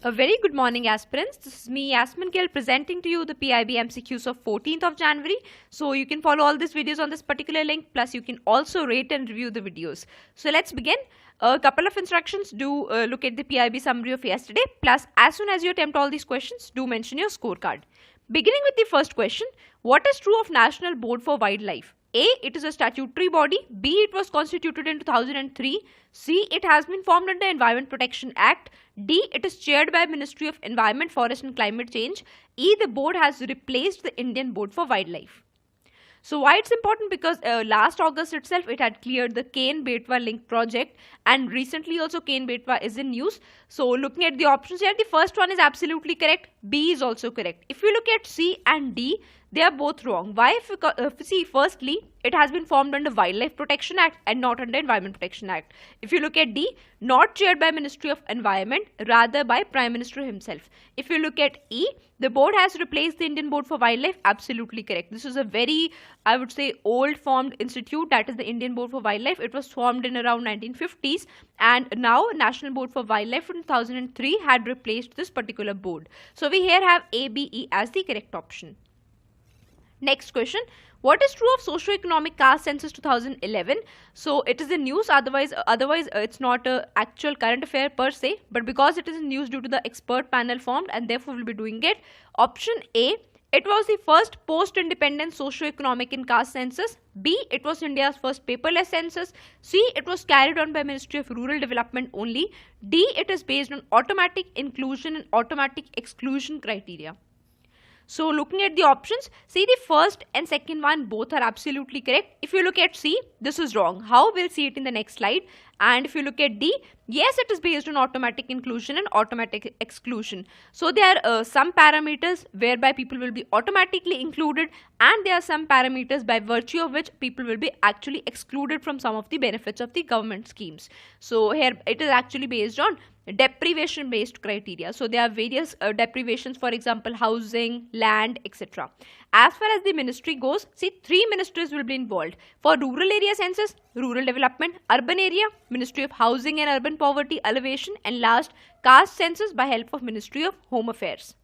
A very good morning, aspirants. This is me, Yasmin Gill, presenting to you the PIB MCQs of 14th of January. So you can follow all these videos on this particular link. Plus, you can also rate and review the videos. So let's begin. A couple of instructions. Do look at the PIB summary of yesterday. Plus, as soon as you attempt all these questions, do mention your scorecard. Beginning with the first question, what is true of National Board for Wildlife? A. It is a statutory body. B. It was constituted in 2003. C. It has been formed under Environment Protection Act. D. It is chaired by Ministry of Environment, Forest and Climate Change. E. The board has replaced the Indian Board for Wildlife. So why it's important? Because last August itself it had cleared the Ken-Betwa link project, and recently also Ken-Betwa is in news. So looking at the options here, the first one is absolutely correct. B is also correct. If you look at C and D, they are both wrong. Why? See, firstly, it has been formed under Wildlife Protection Act and not under Environment Protection Act. If you look at D, not chaired by Ministry of Environment, rather by Prime Minister himself. If you look at E, the board has replaced the Indian Board for Wildlife. Absolutely correct. This is a very, I would say, old formed institute, that is the Indian Board for Wildlife. It was formed in around 1950s, and now National Board for Wildlife in 2003 had replaced this particular board. So we here have A, B, E as the correct option. Next question. What is true of socio-economic caste census 2011? So it is in news, otherwise it's not a actual current affair per se, but because it is in news due to the expert panel formed, and therefore we'll be doing it. Option A, it was the first post-independent socio-economic and caste census. B, it was India's first paperless census. C, it was carried on by Ministry of Rural Development only. D, it is based on automatic inclusion and automatic exclusion criteria. So looking at the options, see the first and second one both are absolutely correct. If you look at C, this is wrong. How? We'll see it in the next slide. And if you look at D, yes, it is based on automatic inclusion and automatic exclusion. So there are some parameters whereby people will be automatically included, and there are some parameters by virtue of which people will be actually excluded from some of the benefits of the government schemes. So here it is actually based on deprivation based criteria. So there are various deprivations, for example housing, land, etc. As far as the ministry goes, see, 3 ministries will be involved. For rural area census, rural development; urban area, Ministry of Housing and Urban Poverty Alleviation; and last, caste census by help of Ministry of Home Affairs.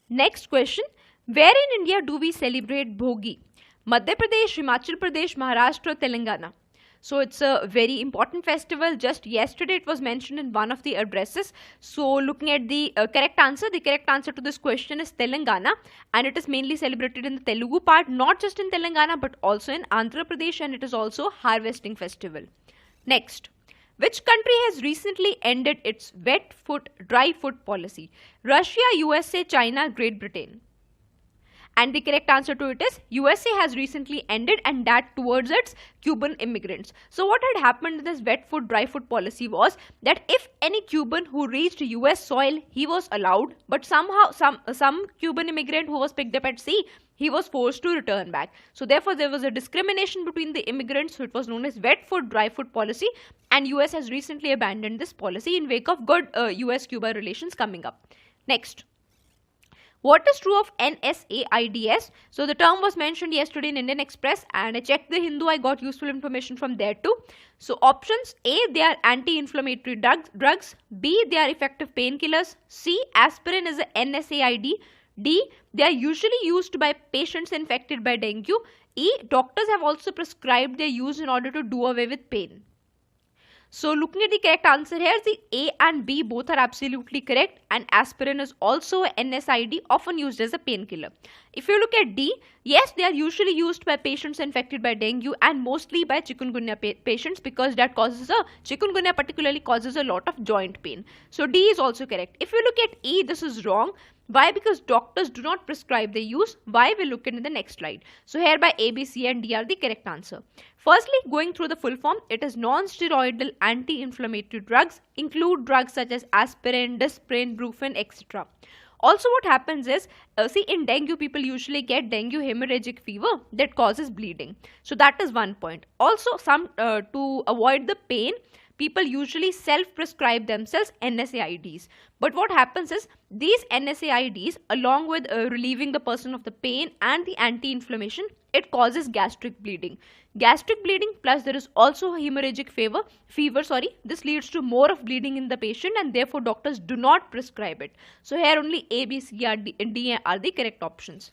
Next question, where in India do we celebrate Bhogi? Madhya Pradesh, Himachal Pradesh, Maharashtra, Telangana. So it's a very important festival. Just yesterday it was mentioned in one of the addresses. So looking at the correct answer to this question is Telangana, and it is mainly celebrated in the Telugu part, not just in Telangana but also in Andhra Pradesh, and it is also harvesting festival. Next, which country has recently ended its wet foot, dry foot policy? Russia, USA, China, Great Britain. And the correct answer to it is USA has recently ended, and that towards its Cuban immigrants. So what had happened in this wet foot dry foot policy was that if any Cuban who reached US soil, he was allowed, but somehow some Cuban immigrant who was picked up at sea, he was forced to return back. So therefore there was a discrimination between the immigrants, so it was known as wet foot dry foot policy, and US has recently abandoned this policy in wake of good US-Cuba relations coming up. Next, what is true of NSAIDs? So the term was mentioned yesterday in Indian Express, and I checked the Hindu, I got useful information from there too. So options: A, they are anti-inflammatory drugs. B, they are effective painkillers. C, aspirin is a NSAID. D, they are usually used by patients infected by dengue. E, doctors have also prescribed their use in order to do away with pain. So looking at the correct answer here, the A and B both are absolutely correct, and aspirin is also a NSAID, often used as a painkiller. If you look at D, yes, they are usually used by patients infected by dengue and mostly by chikungunya patients, because that causes chikungunya particularly causes a lot of joint pain. So D is also correct. If you look at E, this is wrong. Why? Because doctors do not prescribe the use. Why? We'll look into the next slide. So hereby A, B, C and D are the correct answer. Firstly, going through the full form, it is non-steroidal anti-inflammatory drugs, include drugs such as aspirin, Disprin, Brufen, etc. Also what happens is, see, in dengue people usually get dengue hemorrhagic fever that causes bleeding. So that is one point. Also to avoid the pain, people usually self-prescribe themselves NSAIDs. But what happens is these NSAIDs, along with relieving the person of the pain and the anti-inflammation, it causes gastric bleeding. Gastric bleeding plus there is also a hemorrhagic fever. This leads to more of bleeding in the patient, and therefore doctors do not prescribe it. So here only A, B, C, and D are the correct options.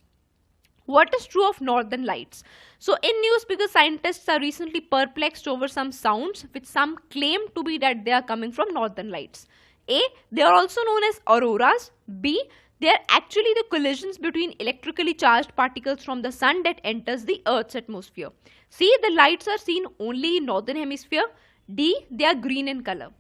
What is true of northern lights? So in news, because scientists are recently perplexed over some sounds which some claim to be that they are coming from northern lights. A, they are also known as auroras. B, they are actually the collisions between electrically charged particles from the sun that enters the Earth's atmosphere. C, the lights are seen only in northern hemisphere. D, they are green in color.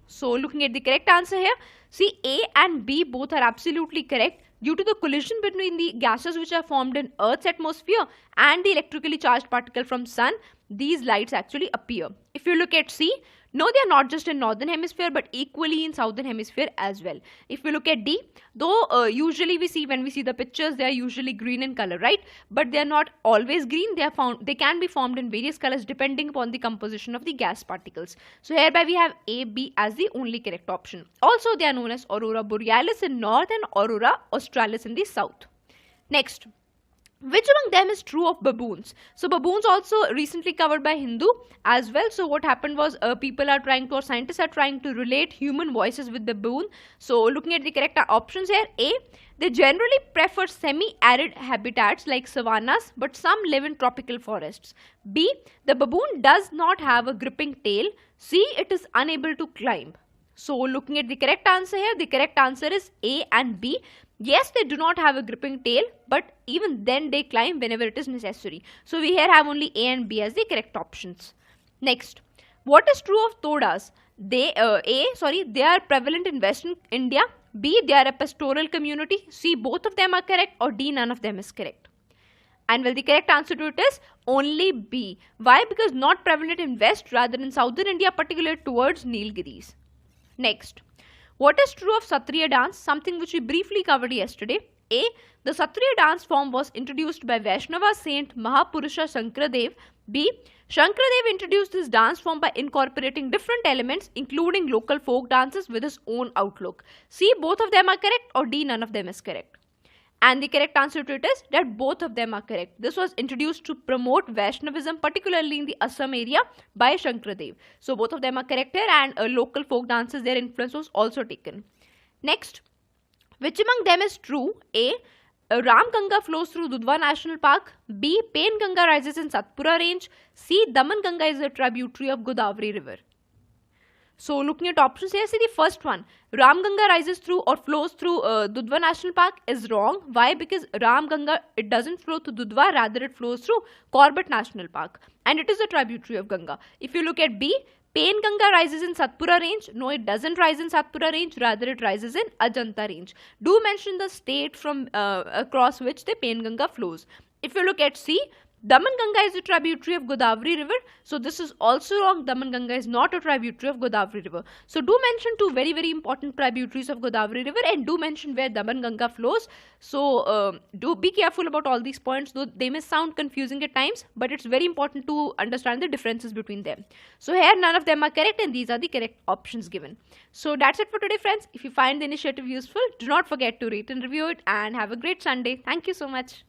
So looking at the correct answer here, see, A and B both are absolutely correct. Due to the collision between the gases which are formed in Earth's atmosphere and the electrically charged particle from sun, these lights actually appear. If you look at C, no, they are not just in northern hemisphere but equally in southern hemisphere as well. If we look at D, though usually when we see the pictures, they are usually green in color, right? But they are not always green. They can be formed in various colors depending upon the composition of the gas particles. So hereby we have A, B as the only correct option. Also, they are known as aurora borealis in north and aurora australis in the south. Next, which among them is true of baboons? So baboons also recently covered by Hindu as well. So what happened was scientists are trying to relate human voices with the baboon. So looking at the correct options here, A, they generally prefer semi-arid habitats like savannas, but some live in tropical forests. B, the baboon does not have a gripping tail. C, it is unable to climb. So looking at the correct answer here, the correct answer is A and B. Yes, they do not have a gripping tail, but even then they climb whenever it is necessary. So we here have only A and B as the correct options. Next, what is true of todas? They are prevalent in Western India. B, they are a pastoral community. C, both of them are correct, or D, none of them is correct. And well, the correct answer to it is only B. Why? Because not prevalent in West, rather in Southern India, particularly towards Nilgiris. Next, what is true of Satriya dance? Something which we briefly covered yesterday. A, the Satriya dance form was introduced by Vaishnava saint Mahapurusha Shankradev. B, Shankradev introduced this dance form by incorporating different elements including local folk dances with his own outlook. C, both of them are correct, or D, none of them is correct. And the correct answer to it is that both of them are correct. This was introduced to promote Vaishnavism, particularly in the Assam area, by Shankradev. So both of them are correct here, and local folk dances, their influence was also taken. Next, which among them is true? A, Ram Ganga flows through Dudhwa National Park. B, Pen Ganga rises in Satpura range. C, Daman Ganga is a tributary of Godavari river. So looking at options here, see the first one, Ram Ganga rises through or flows through Dudhwa National Park is wrong. Why? Because Ram Ganga, it doesn't flow through Dudhwa, rather it flows through Corbett National Park, and it is a tributary of Ganga. If you look at B, Pen Ganga rises in Satpura range. No, it doesn't rise in Satpura range, rather it rises in Ajanta range. Do mention the state from across which the Pen Ganga flows. If you look at C, Daman Ganga is a tributary of Godavari river. So this is also wrong. Daman Ganga is not a tributary of Godavari river. So do mention two very, very important tributaries of Godavari river, and do mention where Daman Ganga flows. So do be careful about all these points, though they may sound confusing at times, but it's very important to understand the differences between them. So here none of them are correct, and these are the correct options given. So that's it for today, friends. If you find the initiative useful, do not forget to rate and review it, and have a great Sunday. Thank you so much.